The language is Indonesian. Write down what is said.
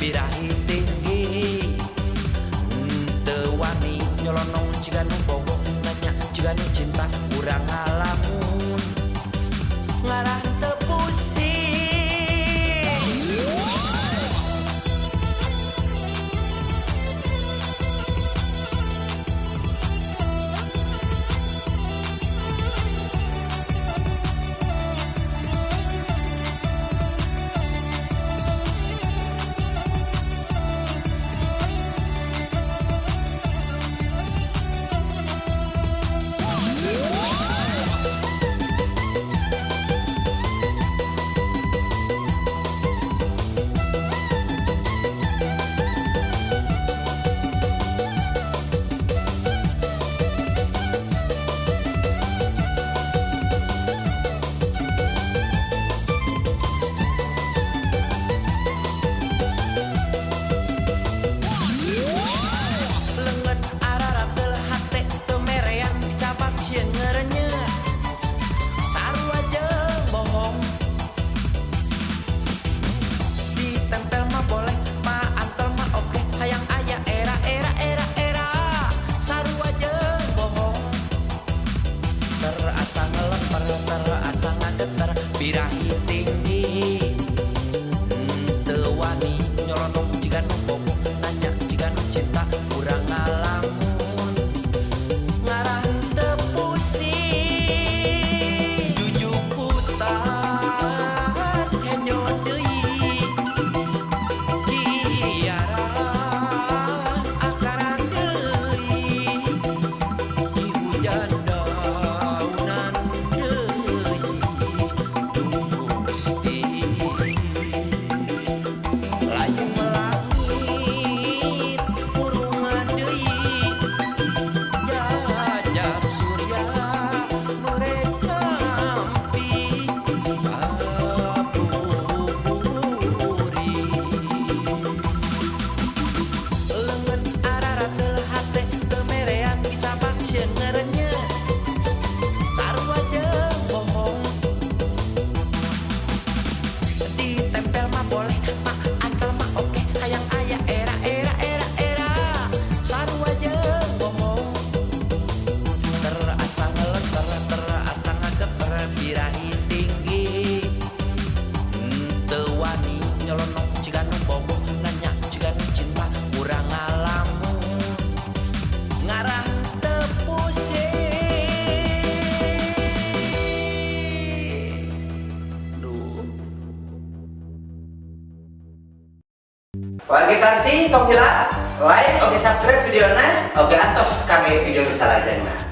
birahi tinggi teu wani nyolonong jiga nu bogo nanya jiga nu cinta urang ngalamun ngarah teu pusing. Terasa ngageter birahi tinggi teu wani nyolonong jiga nu bogo nanya jiga nu cinta urang ngalamun ngarah teu pusing jujuk putar henyo deui kiaran akaran deui di hujan daunan birahi tinggi teu wani nyolonong jiga nu bogo nanya jiga nu cinta urang ngalamun ngarah teu pusing. Duh. Warga Tarsi, tong like, oke subscribe videonya, oke antos kangge video bisa lajengna.